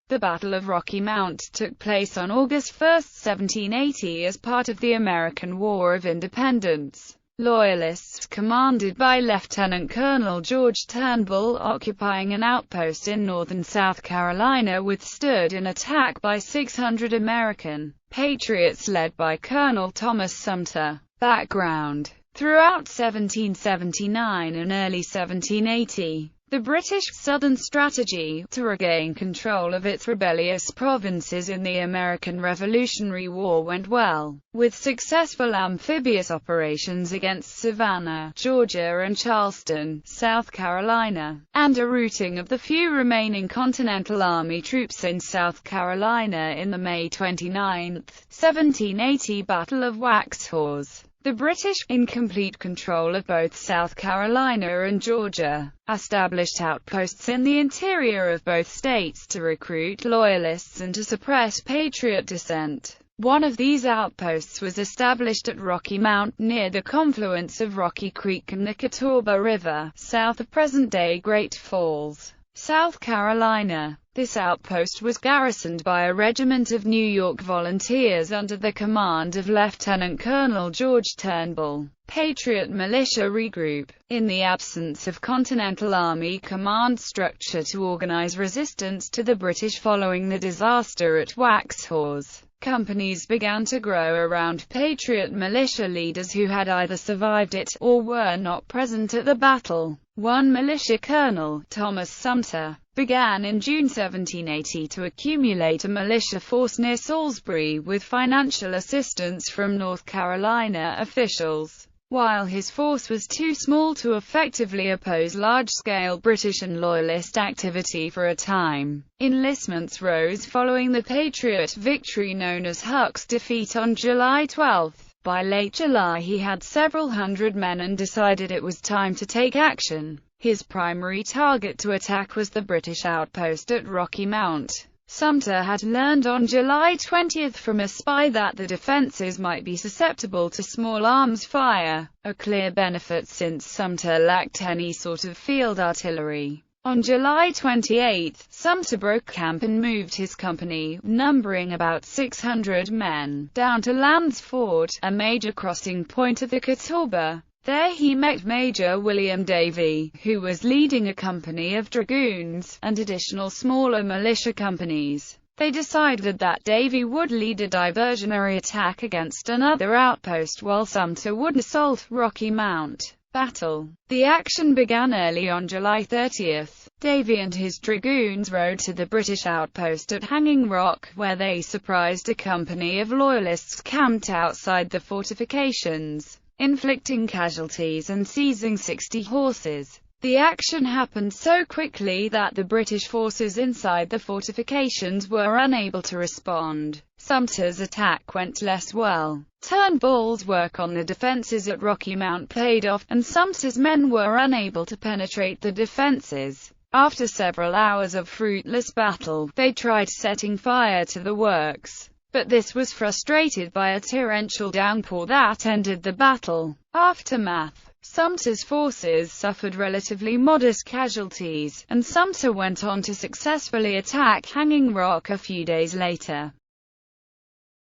The Battle of Rocky Mount took place on August 1, 1780 as part of the American War of Independence. Loyalists, commanded by Lieutenant Colonel George Turnbull, occupying an outpost in northern South Carolina, withstood an attack by 600 American Patriots led by Colonel Thomas Sumter. Background: throughout 1779 and early 1780, the British Southern strategy, to regain control of its rebellious provinces in the American Revolutionary War, went well, with successful amphibious operations against Savannah, Georgia and Charleston, South Carolina, and a routing of the few remaining Continental Army troops in South Carolina in the May 29, 1780 Battle of Waxhaws. The British, in complete control of both South Carolina and Georgia, established outposts in the interior of both states to recruit Loyalists and to suppress Patriot dissent. One of these outposts was established at Rocky Mount, near the confluence of Rocky Creek and the Catawba River, south of present-day Great Falls, South Carolina. This outpost was garrisoned by a regiment of New York volunteers under the command of Lieutenant Colonel George Turnbull. Patriot Militia regroup. In the absence of Continental Army command structure to organize resistance to the British following the disaster at Waxhaws, companies began to grow around Patriot Militia leaders who had either survived it, or were not present at the battle. One militia colonel, Thomas Sumter, began in June 1780 to accumulate a militia force near Salisbury with financial assistance from North Carolina officials. While his force was too small to effectively oppose large-scale British and Loyalist activity for a time, enlistments rose following the Patriot victory known as Huck's defeat on July 12. By late July he had several hundred men and decided it was time to take action. His primary target to attack was the British outpost at Rocky Mount. Sumter had learned on July 20 from a spy that the defenses might be susceptible to small arms fire, a clear benefit since Sumter lacked any sort of field artillery. On July 28, Sumter broke camp and moved his company, numbering about 600 men, down to Lamb's Ford, a major crossing point of the Catawba. There he met Major William Davie, who was leading a company of dragoons, and additional smaller militia companies. They decided that Davie would lead a diversionary attack against another outpost while Sumter would assault Rocky Mount. Battle. The action began early on July 30. Davie and his dragoons rode to the British outpost at Hanging Rock, where they surprised a company of Loyalists camped outside the fortifications, inflicting casualties and seizing 60 horses. The action happened so quickly that the British forces inside the fortifications were unable to respond. Sumter's attack went less well. Turnbull's work on the defenses at Rocky Mount paid off, and Sumter's men were unable to penetrate the defenses. After several hours of fruitless battle, they tried setting fire to the works, but this was frustrated by a torrential downpour that ended the battle. Aftermath. Sumter's forces suffered relatively modest casualties, and Sumter went on to successfully attack Hanging Rock a few days later.